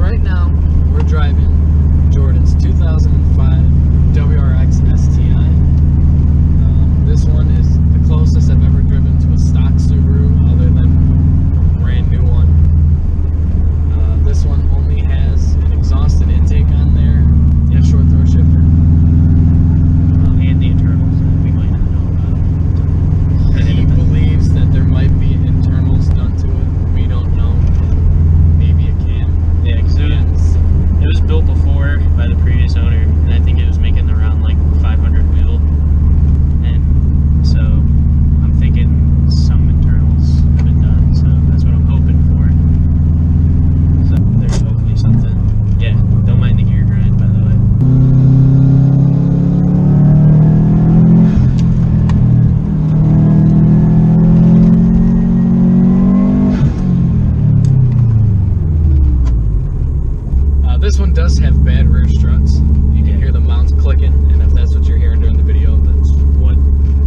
right now, we're driving Jordan's 2005 WRX STI. This one is the closest I've ever driven to a stock Subaru other than a brand new one. This one only has an exhaust and intake on there and a short throw shifter. And the internals that we might not know about. He believes that there might be internals done to it. We don't know. Maybe a cam. Yeah, because it was built before by the previous owner, and I think it was making around like 500 wheel. And so I'm thinking some internals have been done, so that's what I'm hoping for. So there's hopefully something. Yeah, don't mind the gear grind, by the way. This one does have bad rear struts. You can hear the mounts clicking, and if that's what you're hearing during the video, that's what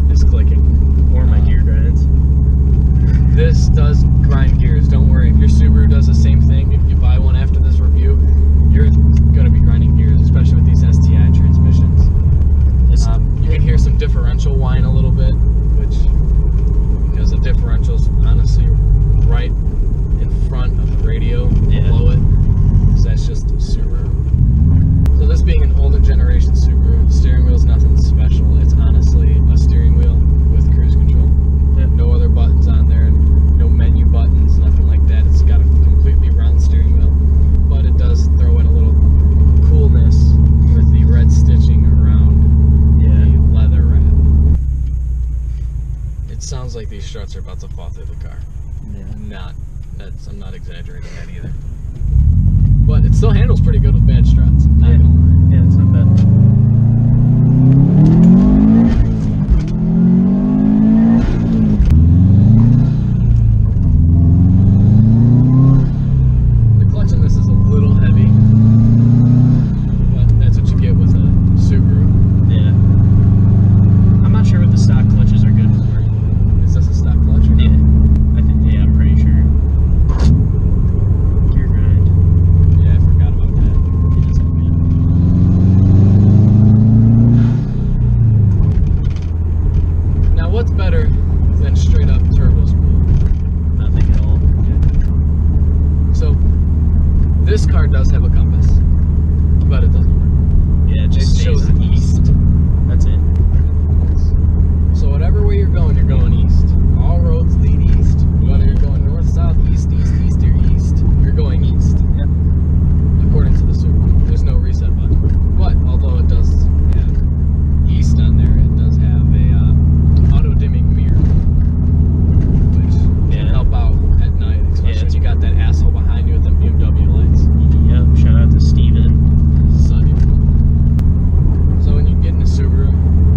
is clicking. Or my gear grinds. This does grind gears, don't worry. If your Subaru does the same thing, if you buy one after this review, you're going to be grinding gears, especially with these STI transmissions. You can hear some differential whine a little bit, which, because the differential's honestly right in front of the radio, below it. That's just a Subaru. So this being an older generation Subaru, the steering wheel's nothing special. It's honestly a steering wheel with cruise control. No other buttons on there, no menu buttons, nothing like that. It's got a completely round steering wheel, but it does throw in a little coolness with the red stitching around the leather wrap. It sounds like these struts are about to fall through the car. I'm not exaggerating that either. But it still handles pretty good with bad struts. Not gonna lie. Yeah, it's not bad. The clutch in this is a little heavy, but that's what you get with a Subaru. Yeah. I'm not sure what the stock clutches are good for. Is this a stock clutch or no? Yeah. I'm pretty sure. Gear grind. Yeah, I forgot about that. That's all good. Now, what's better than straight up turbo spool? Nothing at all. So, this car does have a compass, but it doesn't work. Yeah, it just It shows stays east. That's it. So whatever way you're going east. All roads lead east. Whether you're going north, south, east, or east, you're going east. Yep. According to the Subaru. There's no reset button. But although it does have east on there, it does have a auto-dimming mirror, which can help out at night, especially if you got that asshole behind you with them BMW lights. Yep, shout out to Steven. Sunny. So when you get in a Subaru,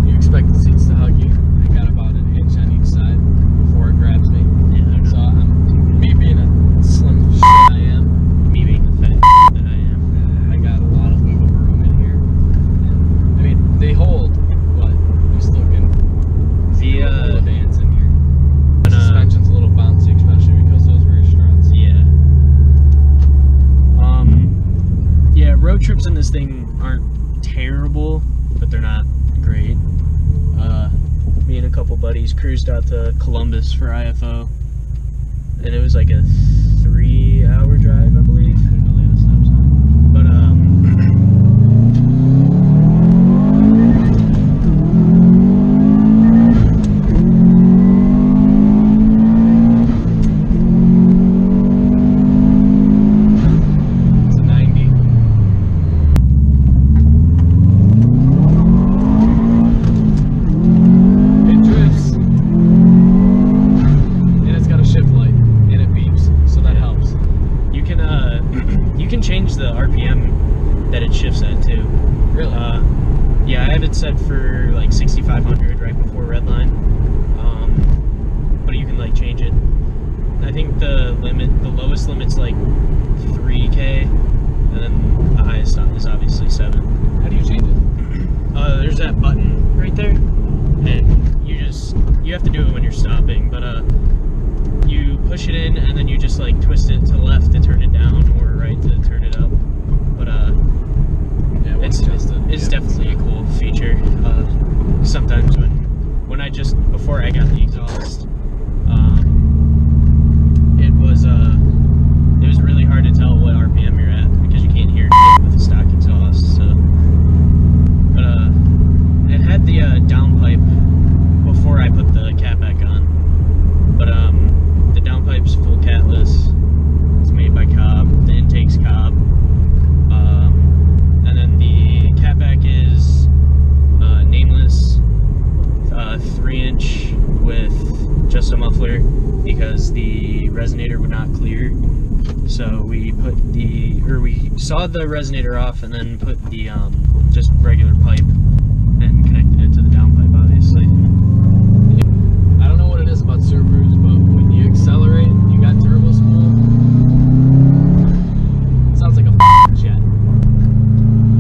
you expect the seats to hug you. I got about an inch on each side before it grabs me. Yeah, So me being a slim shit I am, me being the fat that I am. I got a lot of wiggle room in here. And, I mean, they hold, but you still can feel a little dance in here. The suspension's a little bouncy, especially because those rear struts. Yeah, road trips in this thing aren't terrible, but they're not great. Me and a couple buddies cruised out to Columbus for IFO, and it was like a 3-hour drive, I believe. I didn't know they had a stop sign. But It's a 90. It drifts. And it's got a shift light. And it beeps. So that helps. you can change the RPM that it shifts at too. Really? Yeah, I have it set for like 6,500 right before redline. But you can like change it. I think the lowest limit's like 3K, and then the highest is obviously 7. How do you change it? There's that button right there, and you have to do it when you're stopping, but you push it in and then you just like twist it to left to turn it down or right to turn it up. we sawed the resonator off and then put the just regular pipe and connected it to the downpipe, obviously. I don't know what it is about Subarus, but when you accelerate, you got turbo spool. It sounds like a jet.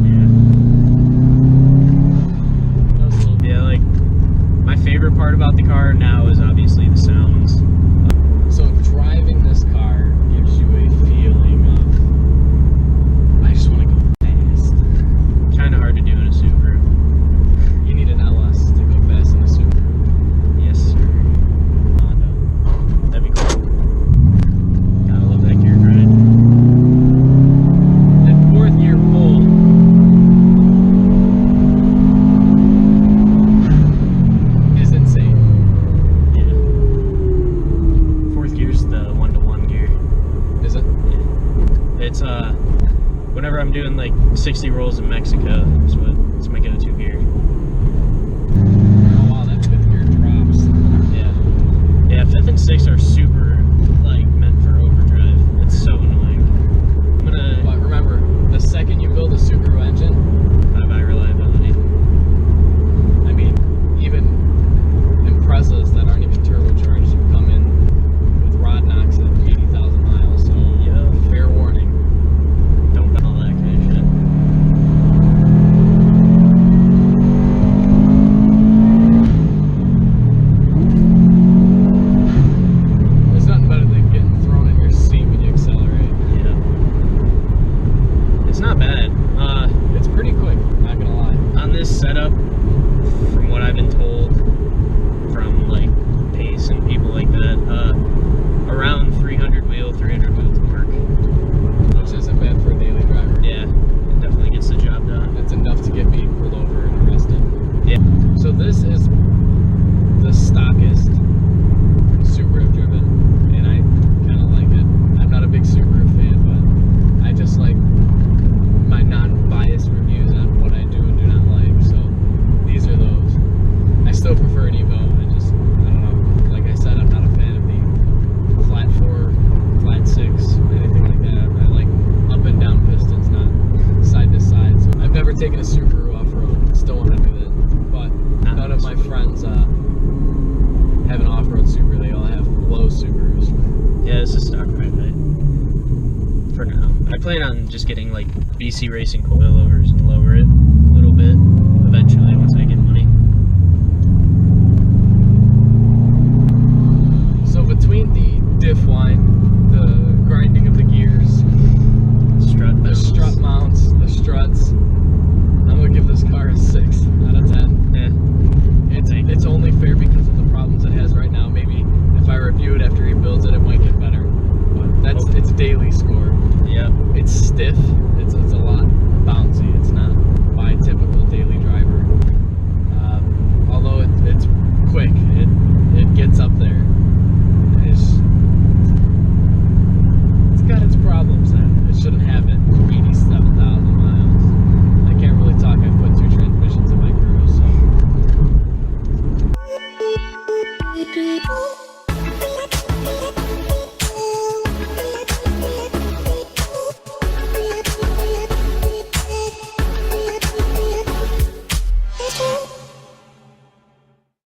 Yeah. Yeah, like my favorite part about the car now is obviously the sounds. So driving this car gives you a feeling of, I just want to go fast. Kind of hard to do in a Subaru. You need an LS to go fast in a Subaru. Yes, sir. Honda. That'd be cool. Gotta love that gear grind. That fourth gear pull is insane. Yeah. Fourth gear's the 1-to-1 gear. Is it? Yeah. It's whenever I'm doing like 60 rolls in Mexico, it's my go-to gear. Oh wow, that fifth gear drops. Yeah. Yeah, 5th and 6th are super like meant for overdrive. It's so annoying. But remember, the second you build a Subaru engine, Bye-bye reliability. I mean, even Imprezas that aren't even turbocharged come in with rod knocks at 80,000 miles, so Yeah. fair warning. Don't buy all that kind of shit. There's nothing better than getting thrown in your seat when you accelerate. Yeah. It's not bad. It's pretty quick, not gonna lie. On this setup, from what I've been told from like Pace and people like that, around 300 wheel to work. Which isn't bad for a daily driver. Yeah, it definitely gets the job done. It's enough to get me pulled over and arrested. Yeah. So this is the stockest Subaru I've driven, and I kind of like it. I'm not a big Subaru fan, but I just like my non-biased reviews on what I do and do not like. So these are those. I still prefer an Evo. I don't know. Like I said, I'm not a fan of the flat 4, flat 6, anything like that. I like up and down pistons, not side to side. So I've never taken a Subaru off-road. Still want to do that, but none of my friends have an off-road Subaru. They all have low Subarus. Yeah, this is stock ride, right? For now. I plan on just getting like BC Racing coilovers and lower it.